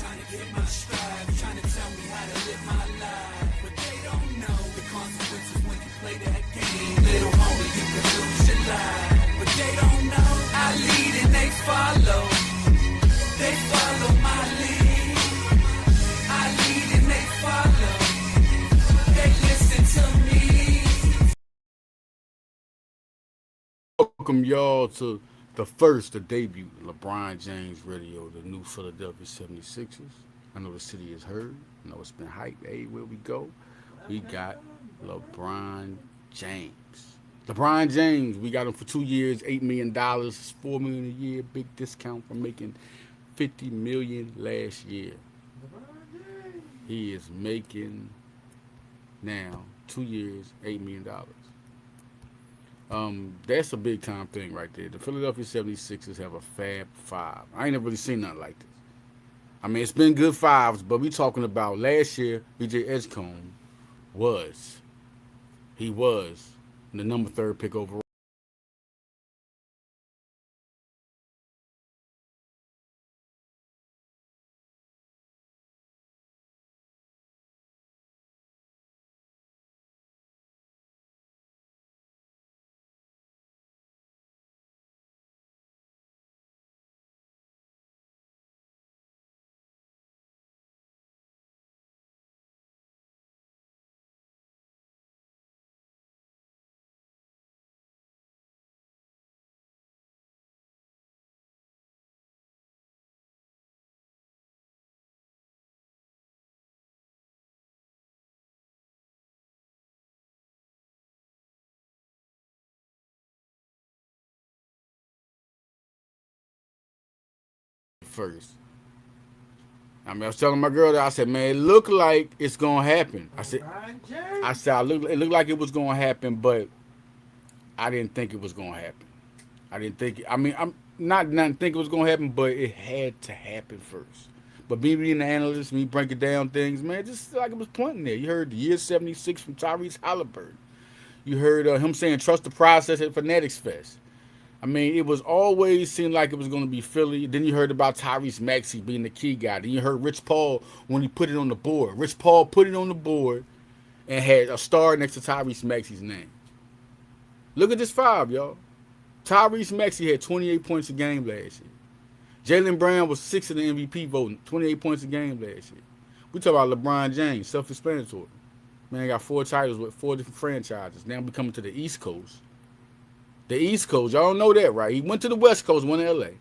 trying to get my stride, trying to tell me how to live my life. But they don't know the consequences when you play that game. Little homie, you can lose your life. But they don't know I lead and they follow. They follow my lead. I lead and they follow. They listen to me. Welcome y'all to the debut, LeBron James Radio, the new Philadelphia 76ers. I know the city has heard. I know it's been hyped. Hey, where we go? We got LeBron James. LeBron James, we got him for 2 years, $8 million, $4 million a year, big discount for making $50 million last year. He is making now 2 years, $8 million. That's a big time thing right there. The Philadelphia 76ers have a Fab Five. I ain't never really seen nothing like this. I mean, it's been good fives, but we talking about last year, BJ Edgecombe was the number 3 pick overall. First. I mean, I was telling my girl that I said, man, it looked like it's gonna happen. It looked like it was gonna happen, but I didn't think it was gonna happen. I didn't think. I mean, I'm not think it was gonna happen, but it had to happen first. But me being the analyst, me breaking down things, man, just like it was pointing there. You heard the year 76 from Tyrese Halliburton. You heard him saying, "Trust the process" at Fanatics Fest. I mean, it was always seemed like it was going to be Philly. Then you heard about Tyrese Maxey being the key guy. Then you heard Rich Paul when he put it on the board. Rich Paul put it on the board and had a star next to Tyrese Maxey's name. Look at this five, y'all. Tyrese Maxey had 28 points a game last year. Jaylen Brown was 6th in the MVP voting, 28 points a game last year. We talk about LeBron James, self-explanatory. Man, got 4 titles with 4 different franchises. Now we coming to the East Coast. The East Coast, y'all don't know that, right? He went to the West Coast, went to L.A.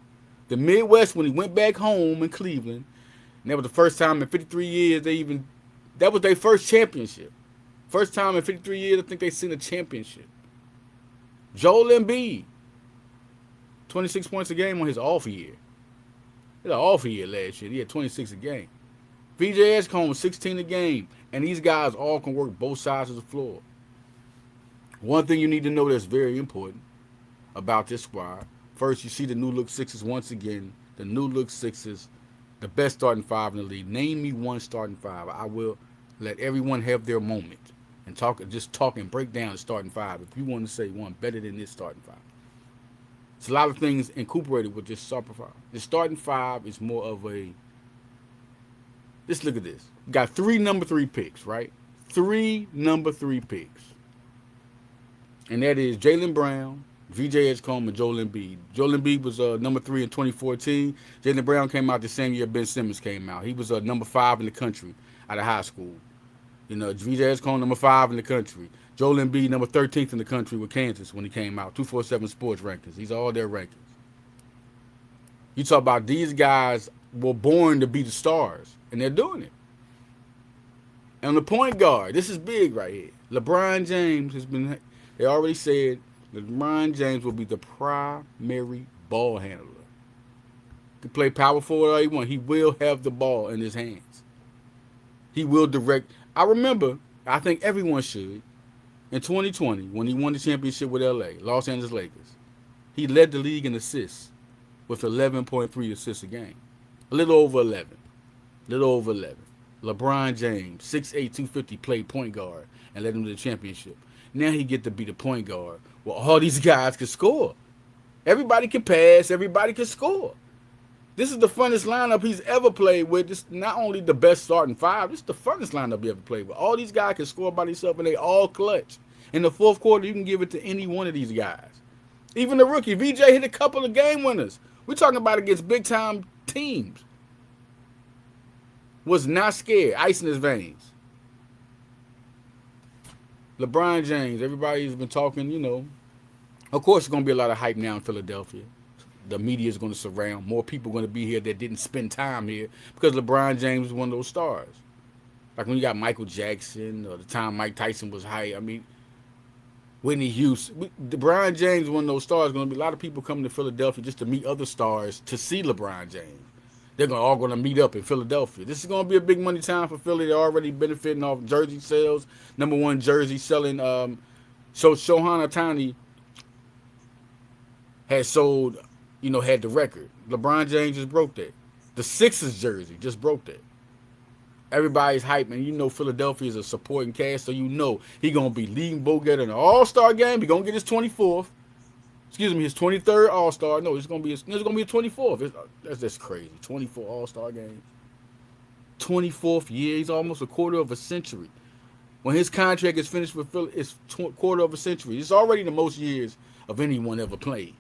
The Midwest, when he went back home in Cleveland, and that was the first time in 53 years that was their first championship. First time in 53 years, I think they seen a championship. Joel Embiid, 26 points a game on his off year. He had an off year last year. He had 26 a game. VJ Edgecombe was 16 a game, and these guys all can work both sides of the floor. One thing you need to know that's very important about this squad. First, you see the new look Sixers once again. The new look Sixers, the best starting 5 in the league. Name me one starting 5. I will let everyone have their moment and talk and break down the starting 5. If you want to say one better than this starting 5, it's a lot of things incorporated with this starting 5. The starting 5 is more of a. Just look at this. You got 3 number 3 picks, right? 3 number 3 picks. And that is Jaylen Brown, VJ Edgecombe, and Joel Embiid. Joel Embiid was number 3 in 2014. Jaylen Brown came out the same year Ben Simmons came out. He was number 5 in the country out of high school. You know, VJ Edgecombe, number 5 in the country. Joel Embiid, number 13th in the country with Kansas when he came out. 247 Sports rankings. These are all their rankings. You talk about these guys were born to be the stars, and they're doing it. And the point guard, this is big right here. LeBron James has been... They already said LeBron James will be the primary ball handler. He can play power forward all he wants. He will have the ball in his hands. He will direct. I remember, I think everyone should, in 2020, when he won the championship with LA, Los Angeles Lakers, he led the league in assists with 11.3 assists a game. A little over 11. LeBron James, 6'8", 250, played point guard and led him to the championship. Now he get to be the point guard. Well, all these guys can score. Everybody can pass. Everybody can score. This is the funnest lineup he's ever played with. It's not only the best starting five, it's the funnest lineup he ever played with. All these guys can score by themselves, and they all clutch. In the fourth quarter, you can give it to any one of these guys. Even the rookie, VJ hit a couple of game winners. We're talking about against big-time teams. Was not scared, ice in his veins. LeBron James, everybody's been talking, you know. Of course, there's going to be a lot of hype now in Philadelphia. The media is going to surround. More people are going to be here that didn't spend time here because LeBron James is one of those stars. Like when you got Michael Jackson or the time Mike Tyson was high. I mean, Whitney Houston. LeBron James is one of those stars. Going to be a lot of people coming to Philadelphia just to meet other stars to see LeBron James. They're all going to meet up in Philadelphia. This is going to be a big money time for Philly. They're already benefiting off jersey sales. Number one jersey selling. So Shohei Ohtani had sold, you know, had the record. LeBron James just broke that. The Sixers jersey just broke that. Everybody's hyping. You know Philadelphia is a supporting cast, so you know he's going to be leading Bogart in an All-Star game. He's going to get his 24th. Excuse me, his 23rd All-Star. No, it's going to be his 24th. That's just crazy. 24 All-Star games. 24th year. He's almost a quarter of a century. When his contract is finished with Philly, it's quarter of a century. It's already the most years of anyone ever played.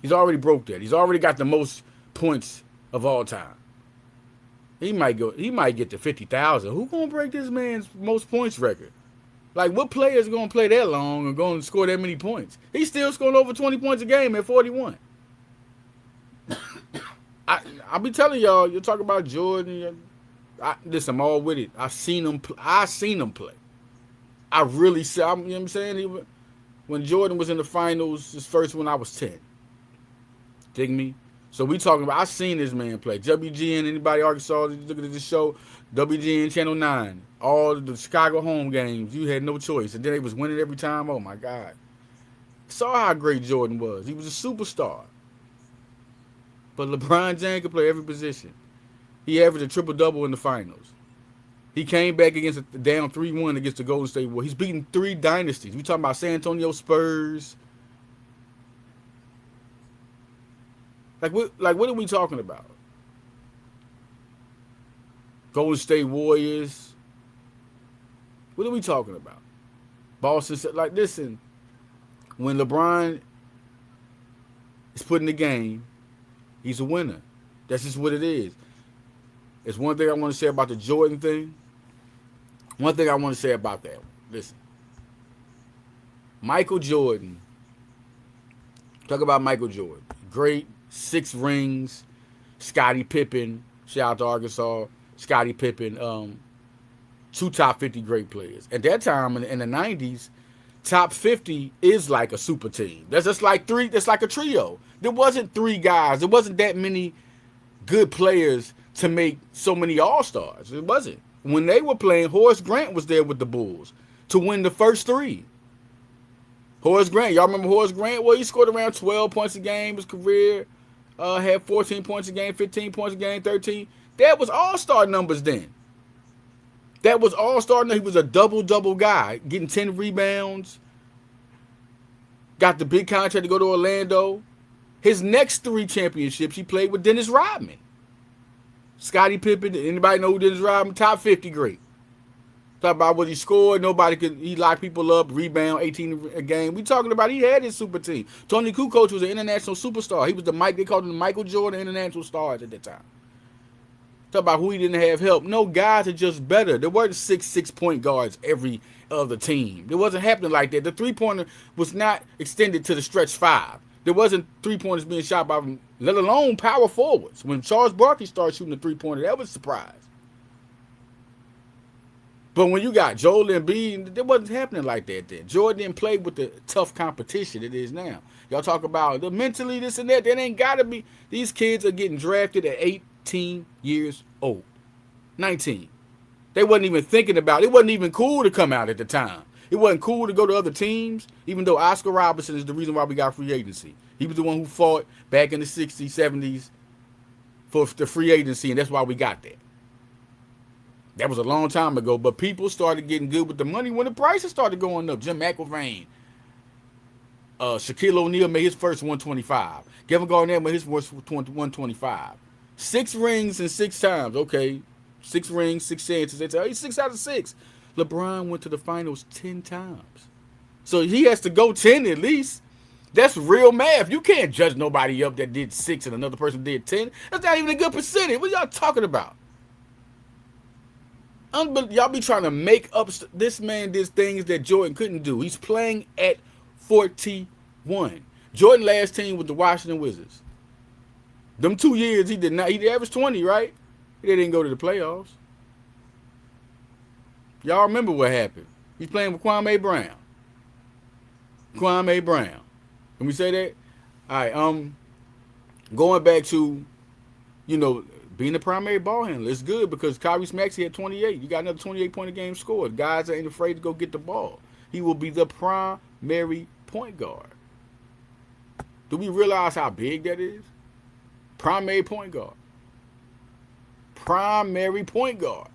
He's already broke that. He's already got the most points of all time. He might get to 50,000. Who gonna break this man's most points record? Like, what player is gonna play that long and gonna score that many points? He's still scoring over 20 points a game at 41. I'll be telling y'all. You talk about Jordan. Listen, I'm all with it. I seen him play. I really saw. You know what I'm saying? When Jordan was in the finals, his first one, I was 10. Dig me? So we talking about, I seen this man play. WGN, anybody Arkansas, look at this show, WGN Channel 9, all the Chicago home games, you had no choice. And then they was winning every time. Oh, my God. Saw how great Jordan was. He was a superstar. But LeBron James could play every position. He averaged a triple-double in the finals. He came back against down 3-1 against the Golden State Warriors. He's beaten 3 dynasties. We talking about San Antonio Spurs. Like what are we talking about? Golden State Warriors. What are we talking about? Boston said, like, listen, when LeBron is put in the game, he's a winner. That's just what it is. It's one thing I want to say about the Jordan thing. One thing I want to say about that. Listen. Michael Jordan. Talk about Michael Jordan. Great. 6 rings. Scottie Pippen. Shout out to Arkansas. Scottie Pippen. 2 top 50 great players. At that time in the 90s, top 50 is like a super team. That's just like 3. That's like a trio. There wasn't 3 guys. There wasn't that many good players to make so many All-Stars. It wasn't. When they were playing, Horace Grant was there with the Bulls to win the first 3. Horace Grant. Y'all remember Horace Grant? Well, he scored around 12 points a game his career. Had 14 points a game, 15 points a game, 13. That was all-star numbers then. That was all-star. He was a double-double guy, getting 10 rebounds. Got the big contract to go to Orlando. His next 3 championships, he played with Dennis Rodman. Scottie Pippen, anybody know who Dennis Rodman? Top 50 great. Talk about what he scored. He locked people up, rebound, 18 a game. We talking about he had his super team. Tony Kukoc was an international superstar. He was they called him the Michael Jordan International Stars at that time. Talk about who he didn't have help. No, guys are just better. There weren't 6 point guards every other team. It wasn't happening like that. The 3-pointer was not extended to the stretch 5. There wasn't 3-pointers being shot by them, let alone power forwards. When Charles Barkley started shooting the 3-pointer, that was a surprise. But when you got Joel Embiid, it wasn't happening like that then. Jordan didn't play with the tough competition it is now. Y'all talk about the mentally this and that. That ain't got to be. These kids are getting drafted at 18 years old. 19. They wasn't even thinking about it. It wasn't even cool to come out at the time. It wasn't cool to go to other teams, even though Oscar Robertson is the reason why we got free agency. He was the one who fought back in the 60s, 70s for the free agency, and that's why we got that. That was a long time ago, but people started getting good with the money when the prices started going up. Jim McElvain, Shaquille O'Neal made his first 125. Kevin Garnett made his first 125. 6 rings and 6 times. Okay, 6 rings, 6 chances. They say, he's 6 out of 6. LeBron went to the finals 10 times. So he has to go 10 at least. That's real math. You can't judge nobody up that did 6 and another person did 10. That's not even a good percentage. What y'all talking about? Y'all be trying to make up. This man did things that Jordan couldn't do. He's playing at 41. Jordan last team with the Washington Wizards. Them 2 years he did not. He averaged 20, right? They didn't go to the playoffs. Y'all remember what happened? He's playing with Kwame Brown. Kwame Brown. Can we say that? All right. Going back to, being the primary ball handler, it's good because Tyrese Maxey had 28. You got another 28-point a game scored. Guys ain't afraid to go get the ball. He will be the primary point guard. Do we realize how big that is? Primary point guard. Primary point guard.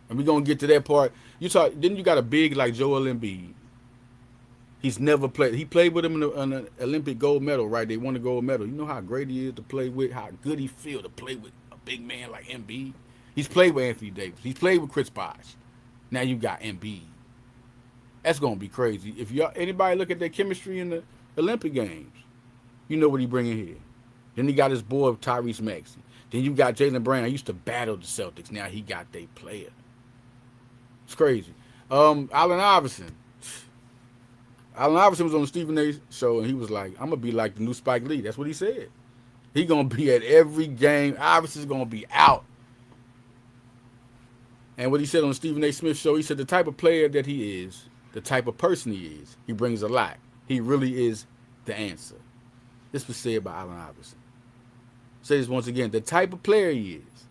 And we're going to get to that part. Then you got a big like Joel Embiid. He's never played. He played with him in an Olympic gold medal, right? They won the gold medal. You know how great he is to play with, how good he feels to play with a big man like Embiid. He's played with Anthony Davis. He's played with Chris Bosh. Now you got Embiid. That's going to be crazy. If anybody look at their chemistry in the Olympic Games, you know what he bringing here. Then he got his boy Tyrese Maxey. Then you got Jaylen Brown. He used to battle the Celtics. Now he got their player. It's crazy. Allen Iverson. Allen Iverson was on the Stephen A. show, and he was like, I'm going to be like the new Spike Lee. That's what he said. He going to be at every game. Iverson's going to be out. And what he said on the Stephen A. Smith show, he said the type of player that he is, the type of person he is, he brings a lot. He really is the answer. This was said by Allen Iverson. Say this once again. The type of player he is,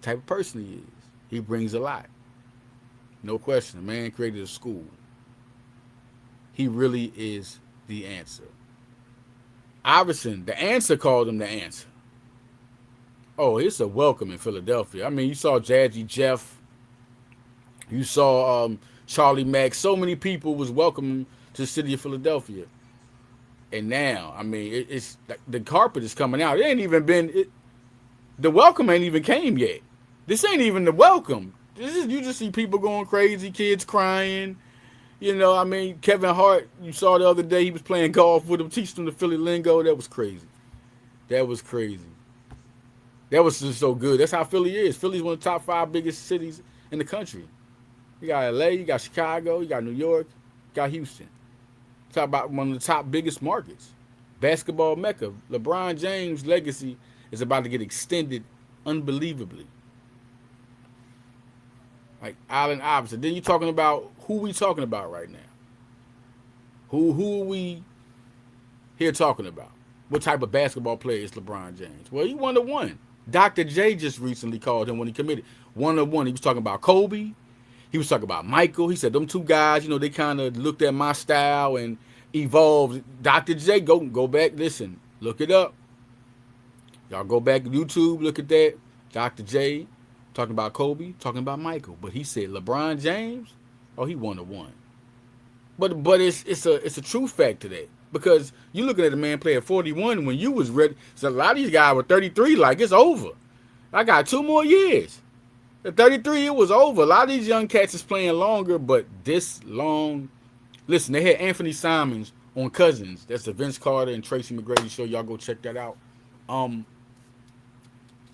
the type of person he is, he brings a lot. No question. The man created a school. He really is the answer. Iverson, the answer called him the answer. Oh, it's a welcome in Philadelphia. I mean, you saw Jazzy Jeff. You saw Charlie Mack. So many people was welcoming to the city of Philadelphia. And now, I mean, it's like the carpet is coming out. It ain't even been, the welcome ain't even came yet. This ain't even the welcome. You just see people going crazy, kids crying. Kevin Hart, you saw the other day, he was playing golf with him, teaching them the Philly lingo. That was crazy. That was crazy. That was just so good. That's how Philly is. Philly's one of the top 5 biggest cities in the country. You got LA, you got Chicago, you got New York, you got Houston. Talk about one of the top biggest markets. Basketball mecca. LeBron James' legacy is about to get extended unbelievably. Like Allen Iverson. Then you're talking about who we talking about right now. Who are we here talking about? What type of basketball player is LeBron James? Well, he 1-1. Dr. J just recently called him when he committed. 1-1. He was talking about Kobe. He was talking about Michael. He said them 2 guys, they kind of looked at my style and evolved. Dr. J, go back, listen, look it up. Y'all go back to YouTube, look at that. Dr. J talking about Kobe, talking about Michael. But he said LeBron James, he 1-1. But it's a true fact to that. Because you looking at a man play at 41 when you was ready. So a lot of these guys were 33, like it's over. I got 2 more years. At 33, it was over. A lot of these young cats is playing longer, but this long. Listen, they had Anthony Simons on Cousins. That's the Vince Carter and Tracy McGrady show. Y'all go check that out.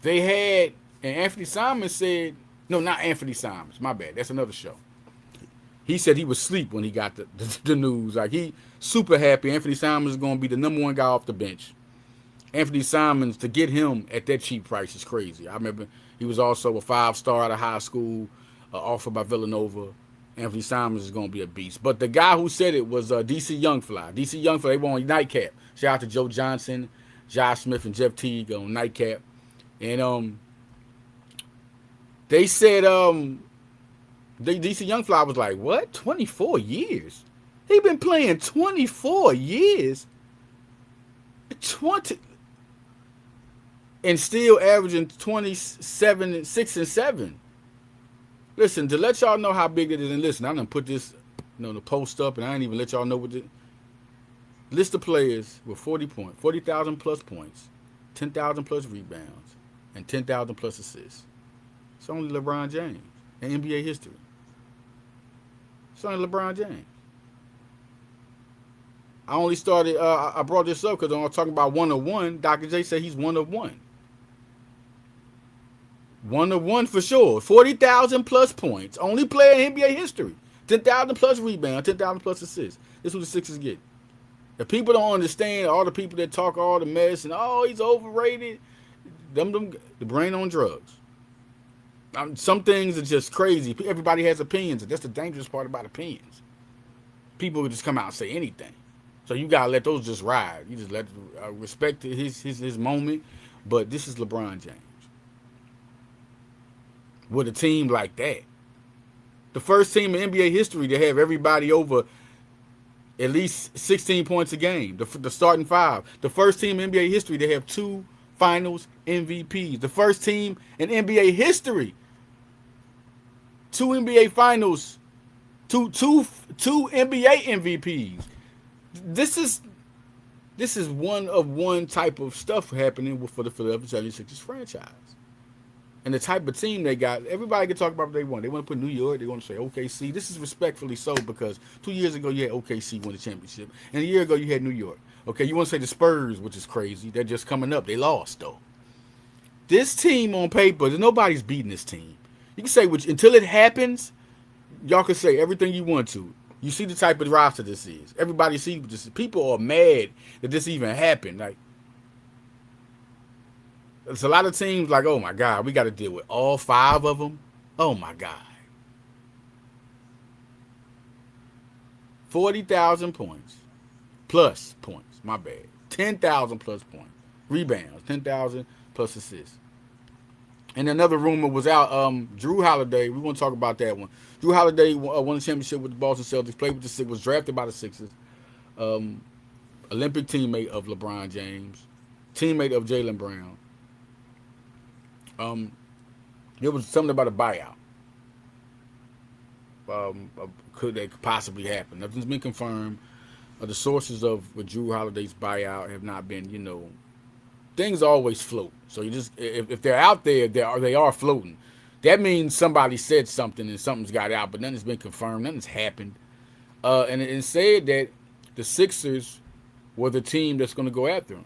They had, and Anthony Simons said, no, not Anthony Simons. My bad. That's another show. He said he was asleep when he got the news. Like, he super happy. Anthony Simons is going to be the number 1 guy off the bench. Anthony Simons, to get him at that cheap price is crazy. I remember he was also a 5-star out of high school, offered by Villanova. Anthony Simons is going to be a beast. But the guy who said it was DC Youngfly. DC Youngfly, they were on Nightcap. Shout out to Joe Johnson, Josh Smith, and Jeff Teague on Nightcap. And they said DC Youngfly was like, what? 24 years? He been playing 24 years? 20 and still averaging 27, 6 and 7. Listen, to let y'all know how big it is, and listen, I'm gonna put this the post up, and I didn't even let y'all know what the list of players with 40,000 plus points, 10,000 plus rebounds, and 10,000 plus assists. It's only LeBron James in NBA history. It's only LeBron James. I only started. I brought this up because I'm talking about 1-of-1. Dr. J said he's 1-of-1. 1-of-1 for sure. 40,000 plus points. Only player in NBA history. 10,000 plus rebounds. 10,000 plus assists. This is what the Sixers get. If people don't understand, all the people that talk all the mess and he's overrated, them the brain on drugs. Some things are just crazy. Everybody has opinions, and that's the dangerous part about opinions. People will just come out and say anything. So you gotta let those just ride. You just let respect his moment. But this is LeBron James with a team like that. The first team in NBA history to have everybody over at least 16 points a game. The starting five. The first team in NBA history to have 2 Finals MVPs. The first team in NBA history. 2 NBA Finals. Two NBA MVPs. This is one of one type of stuff happening for the Philadelphia 76ers franchise. And the type of team they got, everybody can talk about what they want. They want to put New York, they want to say OKC. This is respectfully so because 2 years ago you had OKC win the championship. And a year ago you had New York. Okay, you want to say the Spurs, which is crazy. They're just coming up. They lost, though. This team on paper, nobody's beating this team. You can say, until it happens, y'all can say everything you want to. You see the type of roster this is. Everybody sees this. People are mad that this even happened. Like, there's a lot of teams like, oh my God, we got to deal with all 5 of them. Oh my God. 40,000 points. Plus points. My bad. 10,000 plus points. Rebounds. 10,000 plus assists. And another rumor was out. Drew Holiday. We want to talk about that one. Drew Holiday won the championship with the Boston Celtics. Played with the Sixers. Was drafted by the Sixers. Olympic teammate of LeBron James. Teammate of Jaylen Brown. There was something about a buyout. Could possibly happen? Nothing's been confirmed. The sources of Drew Holiday's buyout have not been, things always float. So you just, if they're out there, they are floating. That means somebody said something and something's got out, but nothing's been confirmed. Nothing's happened. And it said that the Sixers were the team that's going to go after him.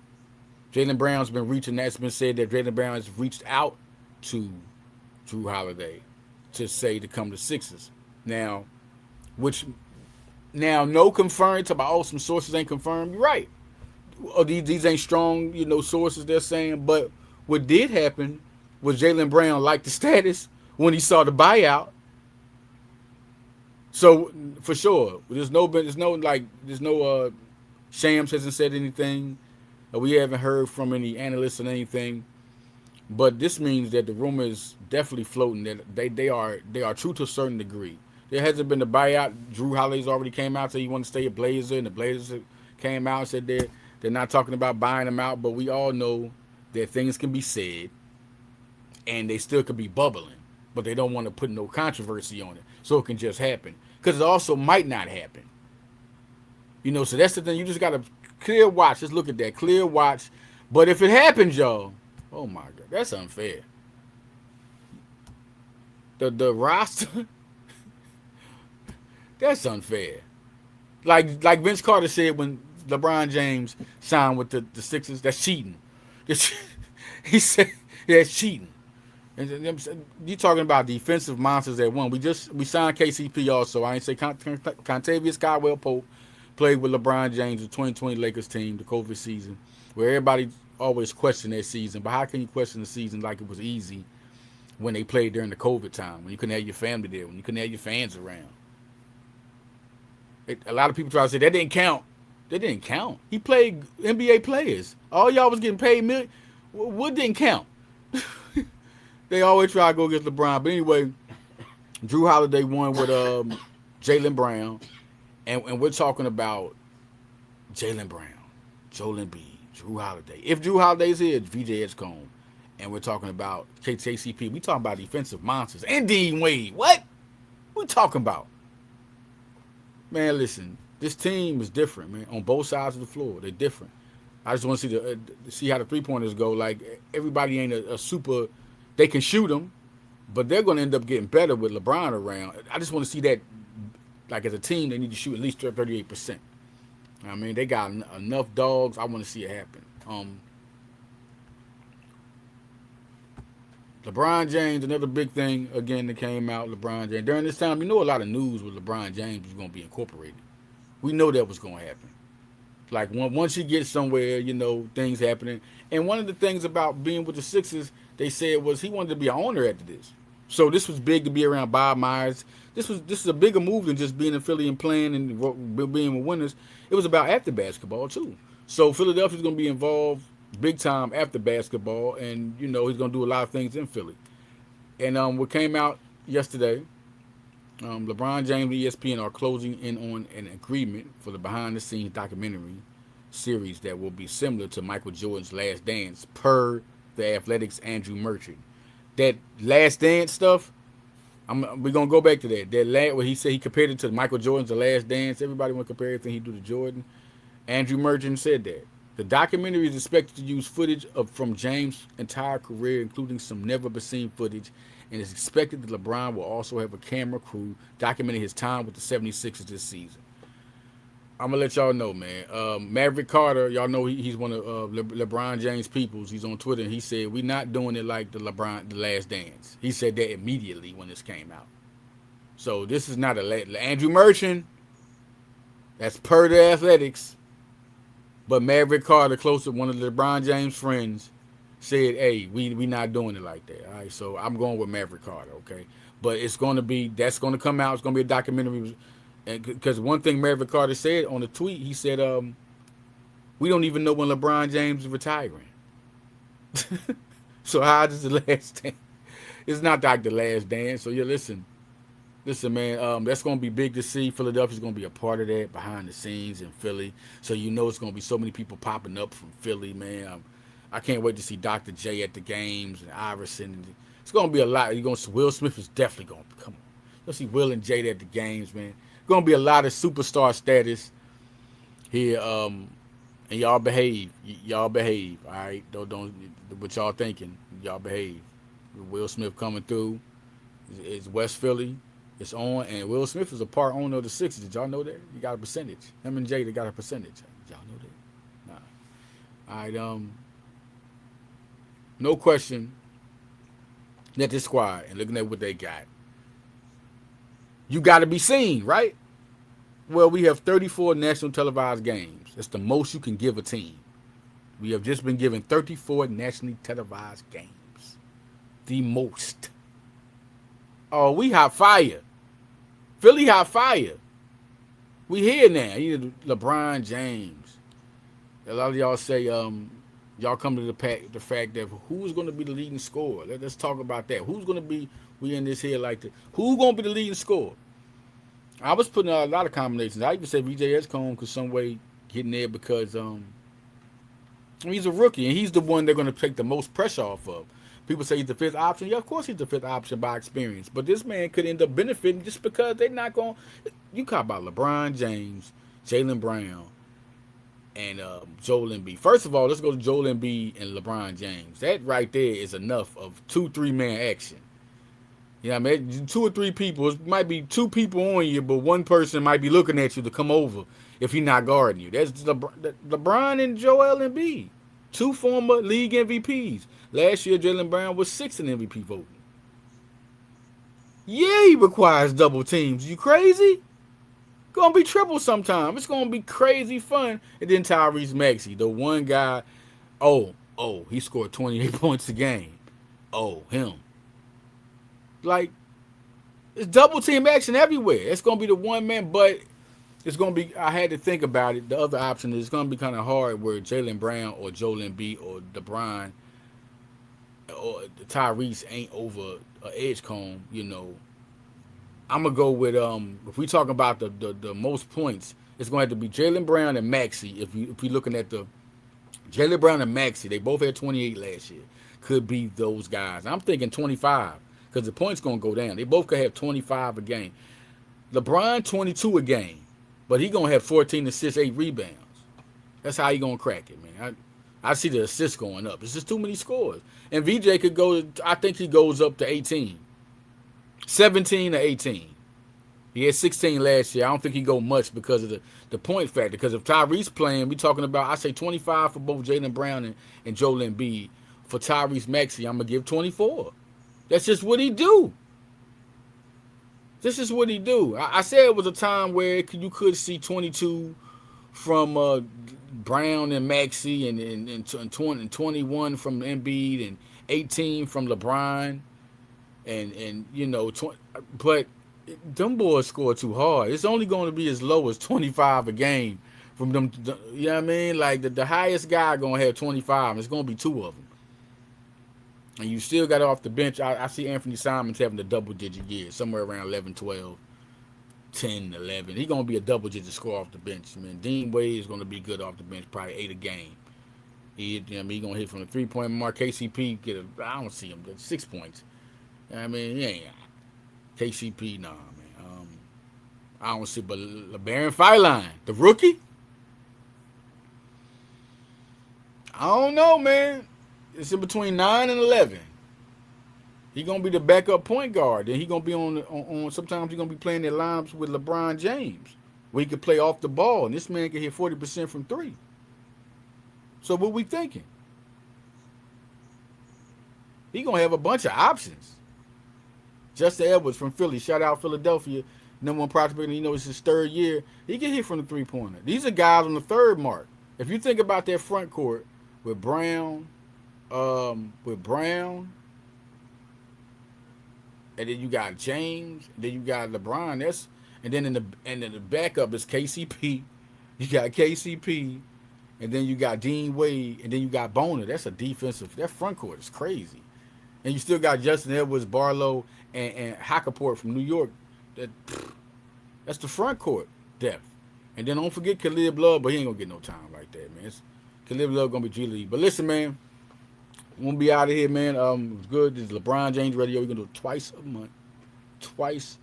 Jaylen Brown's been reaching. That's been said that Jaylen Brown has reached out to Drew Holiday to come to Sixers. Now, no confirmed about, some sources ain't confirmed. You're right. These ain't strong, sources they're saying. But what did happen was Jaylen Brown liked the status when he saw the buyout. So for sure, Shams hasn't said anything. We haven't heard from any analysts or anything. But this means that the rumor is definitely floating that they are true to a certain degree. There hasn't been a buyout. Drew Holiday's already came out, said he wanted to stay a Blazer, and the Blazers came out and said they're not talking about buying him out, but we all know that things can be said, and they still could be bubbling, but they don't want to put no controversy on it, so it can just happen. Because it also might not happen. So that's the thing. You just got to clear watch. Just look at that. Clear watch. But if it happens, y'all, oh my God, that's unfair. The roster... That's unfair. Like Vince Carter said when LeBron James signed with the Sixers, that's cheating. He said that's cheating. And you talking about defensive monsters that won. We signed KCP also. I ain't say Contavious Caldwell-Pope played with LeBron James, the 2020 Lakers team, the COVID season, where everybody always questioned that season. But how can you question the season like it was easy when they played during the COVID time, when you couldn't have your family there, when you couldn't have your fans around? A lot of people try to say that didn't count. That didn't count. He played NBA players. All y'all was getting paid million. What didn't count? They always try to go against LeBron. But anyway, Drew Holiday won with Jaylen Brown. And we're talking about Jaylen Brown, Joel Embiid, Drew Holiday. If Drew Holiday's here, VJ Edgecombe. And we're talking about KCP. We talking about defensive monsters. And Dean Wade. What we talking about? Man, listen, this team is different, man. On both sides of the floor, they're different. I just want to see how the 3-pointers go. Like everybody ain't a super. They can shoot them, but they're going to end up getting better with LeBron around. I just want to see that. Like as a team, they need to shoot at least 38%. I mean, they got enough dogs. I want to see it happen. LeBron James, another big thing again that came out. LeBron James during this time, you know, a lot of news with LeBron James was going to be incorporated. We know that was going to happen. Like once you get somewhere, you know, things happening. And one of the things about being with the Sixers, they said was he wanted to be an owner after this. So this was big to be around Bob Myers. This is a bigger move than just being in Philly and playing and being with winners. It was about after basketball too. So Philadelphia's going to be involved big time after basketball, and you know he's going to do a lot of things in Philly. And what came out yesterday, LeBron James and ESPN are closing in on an agreement for the behind-the-scenes documentary series that will be similar to Michael Jordan's Last Dance, per the Athletic's Andrew Merchant. That Last Dance stuff, we're going to go back to that. Where he said he compared it to Michael Jordan's The Last Dance. Everybody want to compare everything he do to Jordan. Andrew Merchant said that. The documentary is expected to use footage from James' entire career, including some never-been-seen footage, and it's expected that LeBron will also have a camera crew documenting his time with the 76ers this season. I'm going to let y'all know, man. Maverick Carter, y'all know he's one of LeBron James' peoples. He's on Twitter, and he said, we're not doing it like the Last Dance. He said that immediately when this came out. So this is not Andrew Merchant. That's per the Athletics. But Maverick Carter, close to one of the LeBron James friends, said, hey, we not doing it like that. All right, so I'm going with Maverick Carter, okay? But that's going to come out. It's going to be a documentary. Because one thing Maverick Carter said on the tweet, he said, we don't even know when LeBron James is retiring. So how does the Last Dance? It's not like the Last Dance. So yeah, listen, man, that's going to be big to see. Philadelphia's going to be a part of that behind the scenes in Philly. So you know it's going to be so many people popping up from Philly, man. I can't wait to see Dr. J at the games and Iverson. It's going to be a lot. Will Smith is definitely going to come on. You'll see Will and Jada at the games, man. Going to be a lot of superstar status here, and y'all behave. Y'all behave, all right? Don't what y'all thinking. Y'all behave. Will Smith coming through. It's West Philly. It's on, and Will Smith is a part owner of the Sixers. Did y'all know that? He got a percentage. Him and Jada got a percentage. Did y'all know that? Nah. All right. No question that this squad, and looking at what they got, you got to be seen, right? Well, we have 34 national televised games. That's the most you can give a team. We have just been given 34 nationally televised games. The most. Oh, we hot fire. Philly hot fire. We here now. LeBron James. A lot of y'all say, y'all come to the fact that who's going to be the leading scorer. Let's talk about that. Who's going to be, we in this here like this. Who's going to be the leading scorer? I was putting out a lot of combinations. I even said VJ Escombe could some way get in there because he's a rookie, and he's the one they're going to take the most pressure off of. People say he's the fifth option. Yeah, of course he's the fifth option by experience. But this man could end up benefiting just because they're not going to. You talk about LeBron James, Jaylen Brown, and Joel Embiid. First of all, let's go to Joel Embiid and LeBron James. That right there is enough of 2-3-man action. You know what I mean? 2 or 3 people. It might be 2 people on you, but one person might be looking at you to come over if he's not guarding you. That's LeBron and Joel Embiid. 2 former league MVPs. Last year, Jaylen Brown was 6th in MVP voting. Yeah, he requires double teams. You crazy? Gonna be triple sometime. It's gonna be crazy fun. And then Tyrese Maxey, the one guy, he scored 28 points a game. Oh, him. Like, it's double team action everywhere. It's going to be the one man, but it's going to be, I had to think about it. The other option is it's going to be kind of hard where Jaylen Brown or Joel Embiid or LeBron or Tyrese ain't over an Edgecombe, you know. I'm going to go with, if we talking about the most points, it's going to have to be Jaylen Brown and Maxey. If you're looking at the Jaylen Brown and Maxey, they both had 28 last year. Could be those guys. I'm thinking 25. Because the points going to go down. They both could have 25 a game. LeBron, 22 a game. but he gonna have 14 assists, 8 rebounds. That's how he gonna crack it, man. I see the assists going up. It's just too many scores. And VJ could go. I think he goes up to 18, 17 to 18. He had 16 last year. I don't think he go much because of the point factor. Because if Tyrese playing, we talking about, I say 25 for both Jaylen Brown and Joel Embiid. For Tyrese Maxey, I'm gonna give 24. That's just what he do. This is what he do. I said it was a time where you could see 22 from Brown and Maxey, and 21 from Embiid, and 18 from LeBron, and you know, but them boys score too hard. It's only going to be as low as 25 a game from them. You know what I mean? Like the highest guy going to have 25. And it's going to be 2 of them. And you still got off the bench. I see Anthony Simons having a double-digit year, somewhere around 11, 12, 10, 11. He's going to be a double-digit score off the bench. Man, Dean Wade is going to be good off the bench, probably 8 a game. He's going to hit from the three-point mark. KCP, I don't see him, 6 points. I mean, yeah. KCP, nah, man. I don't see, but LeBaron Feiline, the rookie? I don't know, man. It's in between 9 and 11. He's going to be the backup point guard. Then he's going to be on sometimes he's going to be playing their lineups with LeBron James, where he could play off the ball. And this man can hit 40% from 3. So what we thinking? He's going to have a bunch of options. Justin Edwards from Philly. Shout out Philadelphia. Number 1 prospect. You know, it's his 3rd year. He can hit from the 3-pointer. These are guys on the 3rd mark. If you think about that front court with Brown, and then you got James, and then you got LeBron. And then in the backup is KCP. You got KCP, and then you got Dean Wade, and then you got Boner. That's a defensive. That front court is crazy. And you still got Justin Edwards, Barlow, and Hackaport from New York. That's the front court depth. And then don't forget Khalid Love, but he ain't gonna get no time like that, man. Khalid Love gonna be G League. But listen, man, we're gonna be out of here, man. It was good. This is LeBron James Radio. We're gonna do it twice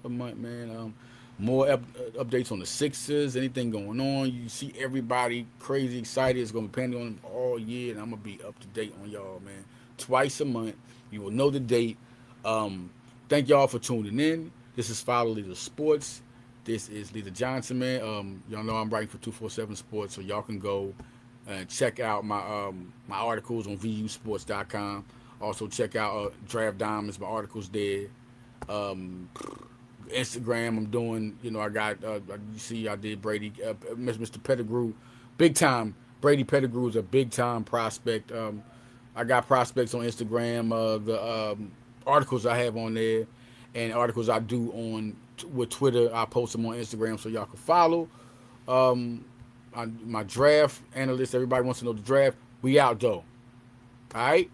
a month, man. More updates on the Sixers, anything going on. You see everybody crazy excited. It's gonna be pending on them all year, and I'm gonna be up to date on y'all, man. Twice a month. You will know the date. Thank y'all for tuning in. This is Follow Leader Sports. This is Leader Johnson, man. Y'all know I'm writing for 247 Sports, so y'all can go and check out my my articles on vusports.com. Also check out Draft Diamonds, my articles there. Instagram, I'm doing, you know, I got, you see, I did Brady, Mr. Pettigrew, big time. Brady Pettigrew is a big time prospect. I got prospects on Instagram, the articles I have on there, and articles I do with Twitter. I post them on Instagram so y'all can follow. My draft analyst, everybody wants to know the draft. We out though. All right.